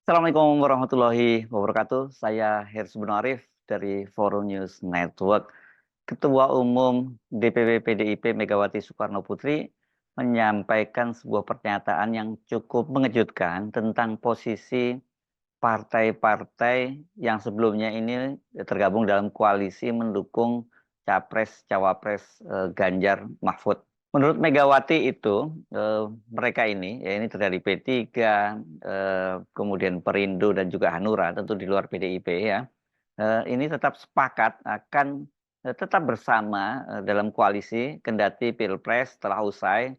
Assalamualaikum warahmatullahi wabarakatuh. Saya Hersubun Arif dari Forum News Network. Ketua Umum DPP PDIP Megawati Soekarno Putri menyampaikan sebuah pernyataan yang cukup mengejutkan tentang posisi partai-partai yang sebelumnya ini tergabung dalam koalisi mendukung Capres-Cawapres Ganjar Mahfud. Menurut Megawati itu, mereka ini, ya ini dari P3, kemudian Perindo dan juga Hanura, tentu di luar PDIP ya, ini tetap sepakat akan tetap bersama dalam koalisi kendati Pilpres telah usai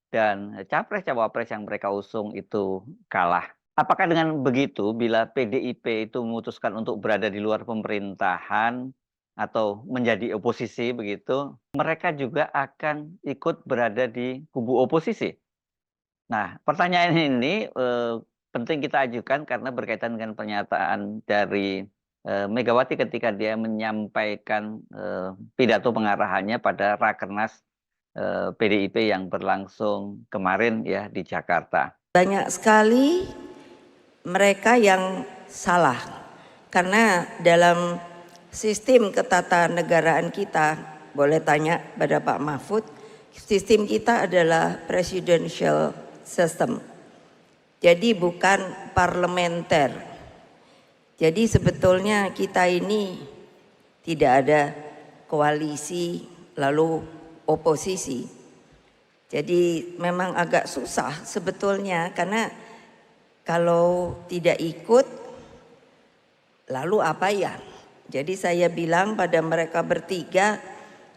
dan Capres-Cawapres yang mereka usung itu kalah. Apakah dengan begitu, bila PDIP itu memutuskan untuk berada di luar pemerintahan atau menjadi oposisi begitu, mereka juga akan ikut berada di kubu oposisi? Nah, pertanyaan ini penting kita ajukan karena berkaitan dengan pernyataan dari Megawati ketika dia menyampaikan pidato pengarahannya pada Rakernas PDIP yang berlangsung kemarin ya di Jakarta. Banyak sekali mereka yang salah karena dalam sistem ketatanegaraan kita, boleh tanya pada Pak Mahfud, sistem kita adalah presidential system. Jadi bukan parlementer. Jadi sebetulnya kita ini tidak ada koalisi lalu oposisi. Jadi memang agak susah sebetulnya karena kalau tidak ikut lalu apa ya? Jadi saya bilang pada mereka bertiga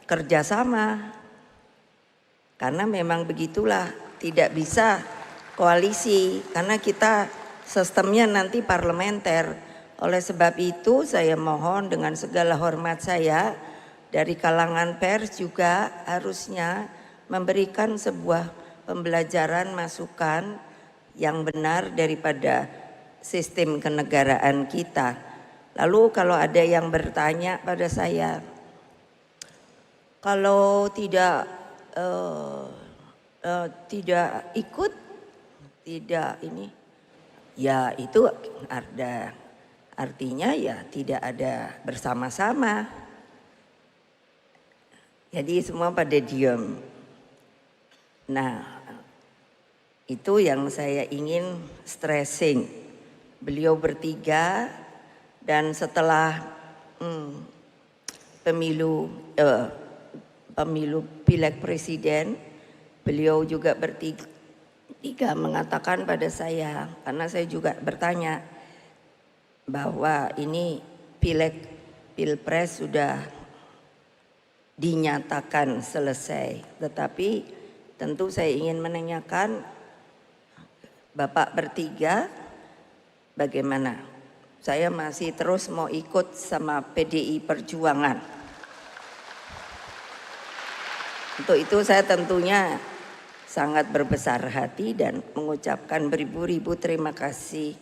kerjasama. Karena memang begitulah, tidak bisa koalisi karena kita sistemnya nanti parlementer. Oleh sebab itu saya mohon dengan segala hormat saya dari kalangan pers juga harusnya memberikan sebuah pembelajaran masukan yang benar daripada sistem kenegaraan kita. Lalu kalau ada yang bertanya pada saya, kalau tidak ikut, tidak ini, ya itu ada artinya ya tidak ada bersama-sama. Jadi semua pada diam. Nah, itu yang saya ingin stressing. Beliau bertiga dan setelah pemilu pileg presiden, beliau juga bertiga mengatakan pada saya, karena saya juga bertanya bahwa ini pilpres sudah dinyatakan selesai, tetapi tentu saya ingin menanyakan Bapak bertiga bagaimana? Saya masih terus mau ikut sama PDI Perjuangan. Untuk itu saya tentunya sangat berbesar hati dan mengucapkan beribu-ribu terima kasih.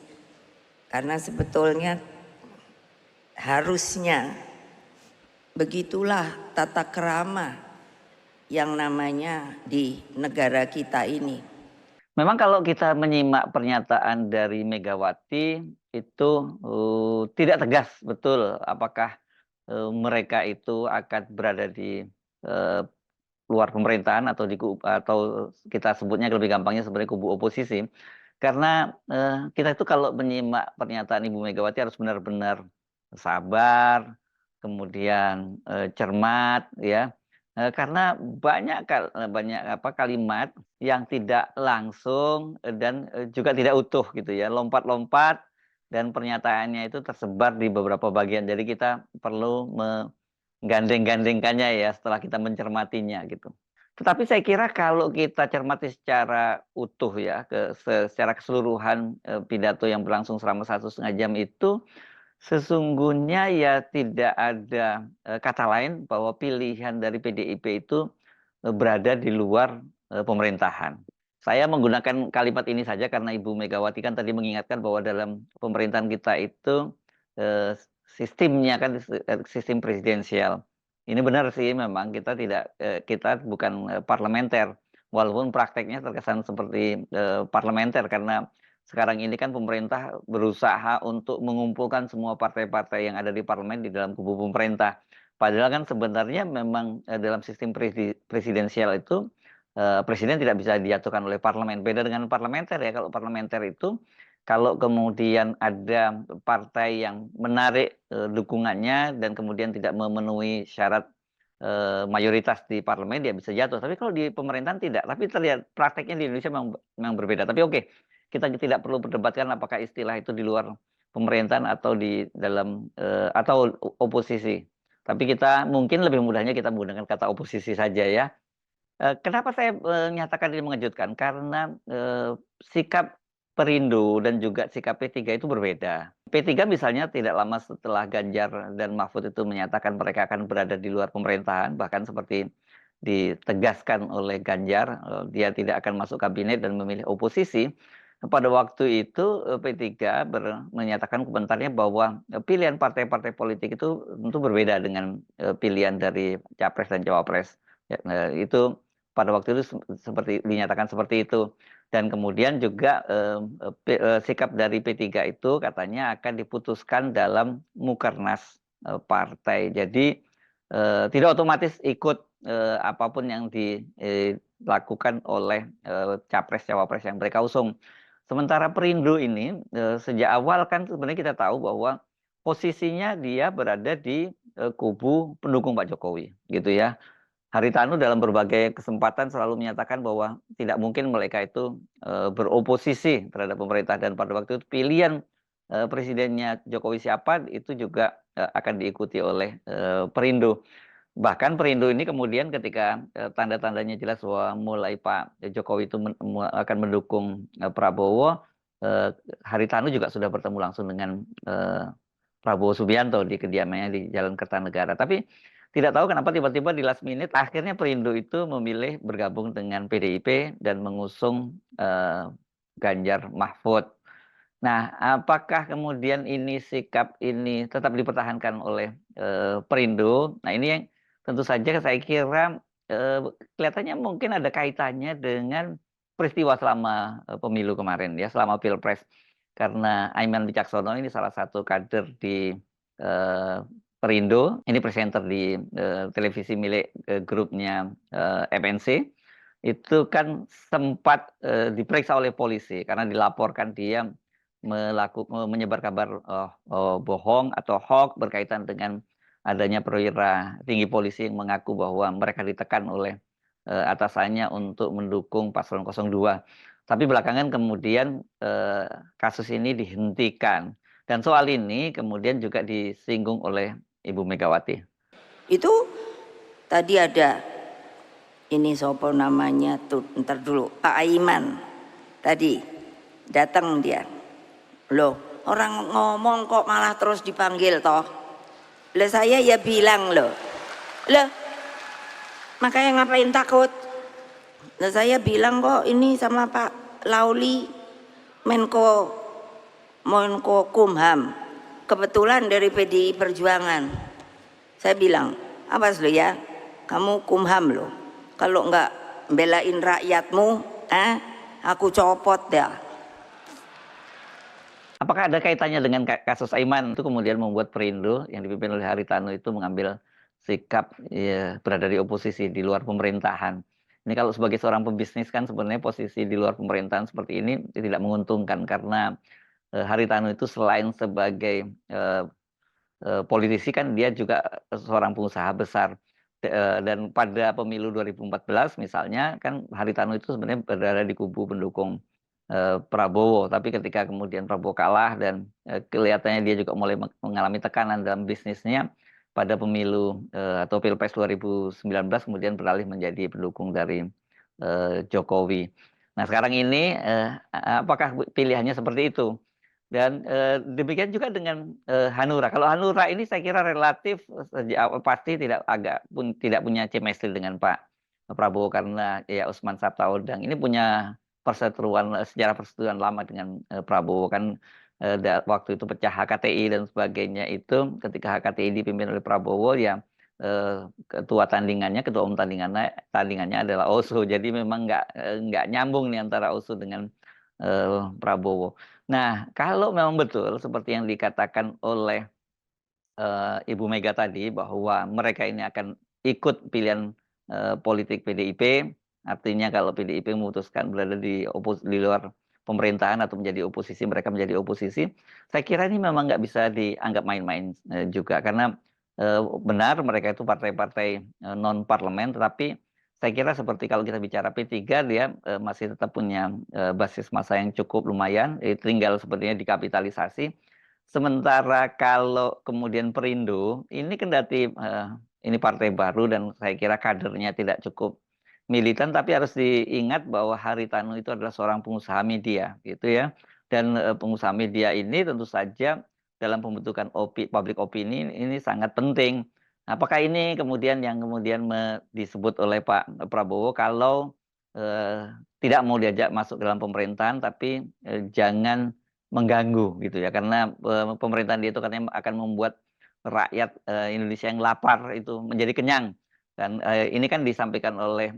Karena sebetulnya harusnya begitulah tata krama yang namanya di negara kita ini. Memang kalau kita menyimak pernyataan dari Megawati itu tidak tegas betul apakah mereka itu akan berada di luar pemerintahan atau atau kita sebutnya lebih gampangnya sebagai kubu oposisi. Karena kita itu kalau menyimak pernyataan Ibu Megawati harus benar-benar sabar, kemudian cermat ya. Karena banyak kalimat yang tidak langsung dan juga tidak utuh gitu ya, lompat-lompat dan pernyataannya itu tersebar di beberapa bagian. Jadi kita perlu menggandeng-gandengkannya ya setelah kita mencermatinya gitu. Tetapi saya kira kalau kita cermati secara utuh ya, secara keseluruhan pidato yang berlangsung selama 1,5 jam itu sesungguhnya ya tidak ada kata lain bahwa pilihan dari PDIP itu berada di luar pemerintahan. Saya menggunakan kalimat ini saja karena Ibu Megawati kan tadi mengingatkan bahwa dalam pemerintahan kita itu sistemnya kan sistem presidensial. Ini benar sih memang kita bukan parlementer, walaupun prakteknya terkesan seperti parlementer karena sekarang ini kan pemerintah berusaha untuk mengumpulkan semua partai-partai yang ada di parlemen di dalam kubu pemerintah. Padahal kan sebenarnya memang dalam sistem presidensial itu presiden tidak bisa dijatuhkan oleh parlemen. Beda dengan parlementer ya. Kalau parlementer itu kalau kemudian ada partai yang menarik dukungannya dan kemudian tidak memenuhi syarat mayoritas di parlemen, dia bisa jatuh. Tapi kalau di pemerintahan tidak. Tapi terlihat prakteknya di Indonesia memang berbeda. Tapi oke, kita tidak perlu berdebatkan apakah istilah itu di luar pemerintahan atau di dalam atau oposisi. Tapi kita mungkin lebih mudahnya kita menggunakan kata oposisi saja ya. Kenapa saya menyatakan ini mengejutkan? Karena sikap Perindo dan juga sikap P3 itu berbeda. P3 misalnya tidak lama setelah Ganjar dan Mahfud itu menyatakan mereka akan berada di luar pemerintahan, bahkan seperti ditegaskan oleh Ganjar, dia tidak akan masuk kabinet dan memilih oposisi. Pada waktu itu P3 menyatakan komentarnya bahwa pilihan partai-partai politik itu tentu berbeda dengan pilihan dari capres dan cawapres. Ya, itu pada waktu itu seperti dinyatakan seperti itu. Dan kemudian juga sikap dari P3 itu katanya akan diputuskan dalam mukernas partai. Jadi tidak otomatis ikut apapun yang dilakukan oleh capres-cawapres yang mereka usung. Sementara Perindo ini sejak awal kan sebenarnya kita tahu bahwa posisinya dia berada di kubu pendukung Pak Jokowi, gitu ya. Haritanu dalam berbagai kesempatan selalu menyatakan bahwa tidak mungkin mereka itu beroposisi terhadap pemerintah, dan pada waktu itu pilihan presidennya Jokowi siapa itu juga akan diikuti oleh Perindo. Bahkan Perindo ini kemudian ketika tanda-tandanya jelas bahwa mulai Pak Jokowi itu akan mendukung Prabowo, Haritanu juga sudah bertemu langsung dengan Prabowo Subianto di kediamannya di Jalan Kertanegara. Tapi tidak tahu kenapa tiba-tiba di last minute akhirnya Perindo itu memilih bergabung dengan PDIP dan mengusung Ganjar Mahfud. Nah, apakah kemudian ini sikap ini tetap dipertahankan oleh Perindo? Nah, ini yang tentu saja saya kira kelihatannya mungkin ada kaitannya dengan peristiwa selama pemilu kemarin ya, selama Pilpres. Karena Aiman Wicaksono ini salah satu kader di Perindo, ini presenter di televisi milik grupnya MNC. Itu kan sempat diperiksa oleh polisi karena dilaporkan dia menyebar kabar bohong atau hoax berkaitan dengan adanya perwira tinggi polisi yang mengaku bahwa mereka ditekan oleh atasannya untuk mendukung paslon 02. Tapi belakangan kemudian kasus ini dihentikan. Dan soal ini kemudian juga disinggung oleh Ibu Megawati. Itu tadi ada ini sopo namanya tuh, ntar dulu, Pak Aiman tadi datang dia. Loh, orang ngomong kok malah terus dipanggil toh. Lah saya ya bilang loh. Loh, makanya ngapain takut? Lah saya bilang kok ini sama Pak Lauli, Menko Kumham, kebetulan dari PDI Perjuangan. Saya bilang, awas lo ya, kamu Kumham lo. Kalau enggak belain rakyatmu, aku copot dah. Apakah ada kaitannya dengan kasus Aiman itu kemudian membuat Perindo yang dipimpin oleh Haritanu itu mengambil sikap ya, berada di oposisi di luar pemerintahan? Ini kalau sebagai seorang pebisnis kan sebenarnya posisi di luar pemerintahan seperti ini tidak menguntungkan karena Haritanu itu selain sebagai politisi kan dia juga seorang pengusaha besar. Dan pada pemilu 2014 misalnya kan Haritanu itu sebenarnya berada di kubu pendukung Prabowo, tapi ketika kemudian Prabowo kalah dan kelihatannya dia juga mulai mengalami tekanan dalam bisnisnya pada pemilu atau Pilpres 2019 kemudian beralih menjadi pendukung dari Jokowi. Nah sekarang ini apakah pilihannya seperti itu? Dan demikian juga dengan Hanura. Kalau Hanura ini saya kira relatif pasti tidak punya chemistry dengan Pak Prabowo karena ya Usman Sabtaodang ini punya sejarah perseteruan lama dengan Prabowo kan waktu itu pecah HKTI dan sebagainya itu ketika HKTI dipimpin oleh Prabowo ya ketua umum tandingannya adalah Oso. Jadi memang nggak nyambung nih antara Oso dengan Prabowo. Nah, kalau memang betul seperti yang dikatakan oleh Ibu Mega tadi bahwa mereka ini akan ikut pilihan, politik PDIP, artinya kalau PDIP memutuskan berada di luar pemerintahan atau menjadi oposisi, mereka menjadi oposisi, saya kira ini memang nggak bisa dianggap main-main, juga karena, benar mereka itu partai-partai, non parlemen, tetapi saya kira seperti kalau kita bicara P3 dia, masih tetap punya, basis massa yang cukup lumayan, tinggal sepertinya dikapitalisasi. Sementara kalau kemudian Perindo, ini kendati, ini partai baru dan saya kira kadernya tidak cukup militan, tapi harus diingat bahwa Haritanu itu adalah seorang pengusaha media, gitu ya. Dan, pengusaha media ini tentu saja dalam pembentukan public opini ini sangat penting. Apakah ini kemudian yang kemudian disebut oleh Pak Prabowo kalau, tidak mau diajak masuk dalam pemerintahan, tapi, jangan mengganggu gitu ya, karena, pemerintahan dia itu katanya akan membuat rakyat, Indonesia yang lapar itu menjadi kenyang dan, ini kan disampaikan oleh,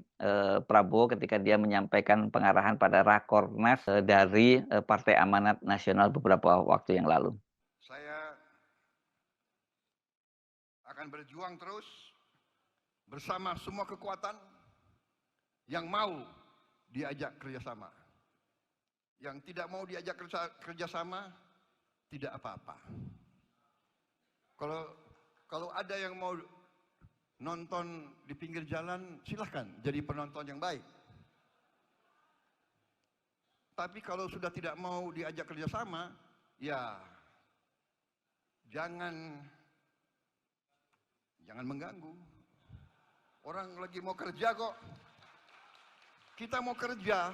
Prabowo ketika dia menyampaikan pengarahan pada Rakornas, dari, Partai Amanat Nasional beberapa waktu yang lalu. Saya akan berjuang terus bersama semua kekuatan yang mau diajak kerjasama. Yang tidak mau diajak kerjasama, tidak apa-apa. Kalau ada yang mau nonton di pinggir jalan, silahkan jadi penonton yang baik. Tapi kalau sudah tidak mau diajak kerjasama, ya jangan mengganggu. Orang lagi mau kerja kok. Kita mau kerja.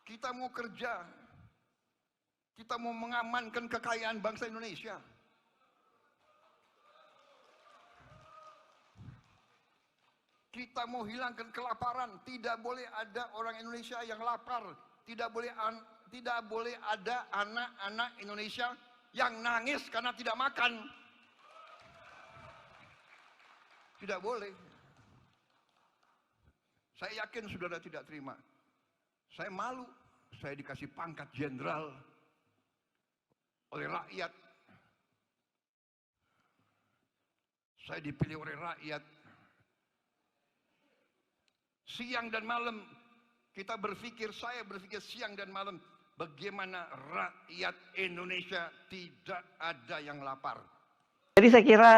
Kita mau kerja. Kita mau mengamankan kekayaan bangsa Indonesia. Kita mau hilangkan kelaparan. Tidak boleh ada orang Indonesia yang lapar. Tidak boleh ada anak-anak Indonesia yang nangis karena tidak makan. Tidak boleh. Saya yakin saudara tidak terima. Saya malu, saya dikasih pangkat jenderal oleh rakyat. Saya dipilih oleh rakyat. Siang dan malam kita berpikir, saya berpikir siang dan malam, bagaimana rakyat Indonesia tidak ada yang lapar. Jadi saya kira,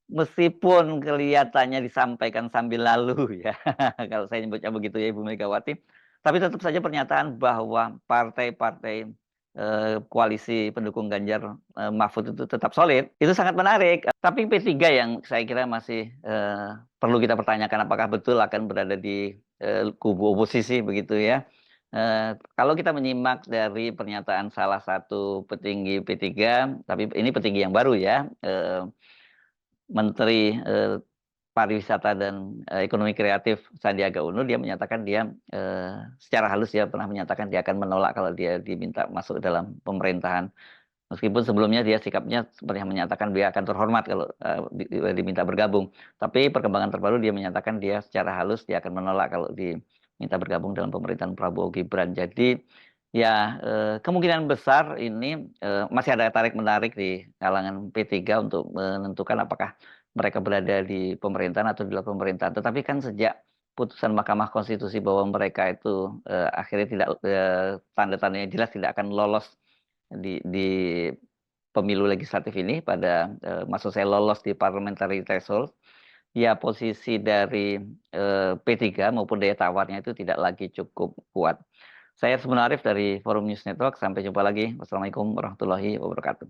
meskipun kelihatannya disampaikan sambil lalu ya, kalau saya nyebutnya begitu ya Ibu Megawati, tapi tetap saja pernyataan bahwa partai-partai, koalisi pendukung Ganjar, Mahfud itu tetap solid, itu sangat menarik. Tapi P3 yang saya kira masih, perlu kita pertanyakan apakah betul akan berada di, kubu oposisi begitu ya. Kalau kita menyimak dari pernyataan salah satu petinggi P3, tapi ini petinggi yang baru ya, Menteri, Pariwisata dan, Ekonomi Kreatif Sandiaga Uno, dia menyatakan dia, secara halus dia pernah menyatakan dia akan menolak kalau dia diminta masuk dalam pemerintahan. Meskipun sebelumnya dia sikapnya seperti yang menyatakan dia akan terhormat kalau, diminta bergabung. Tapi perkembangan terbaru dia menyatakan dia secara halus dia akan menolak kalau diminta bergabung dalam pemerintahan Prabowo Gibran. Jadi ya, kemungkinan besar ini, masih ada tarik-menarik di kalangan P3 untuk menentukan apakah mereka berada di pemerintahan atau di luar pemerintahan. Tetapi kan sejak putusan Mahkamah Konstitusi bahwa mereka itu, akhirnya tidak, tanda-tandanya jelas tidak akan lolos di pemilu legislatif ini pada, maksud saya lolos di parliamentary threshold, ya posisi dari, P3 maupun daya tawarnya itu tidak lagi cukup kuat. Saya Sebenarif dari Forum News Network, sampai jumpa lagi. Wassalamualaikum warahmatullahi wabarakatuh.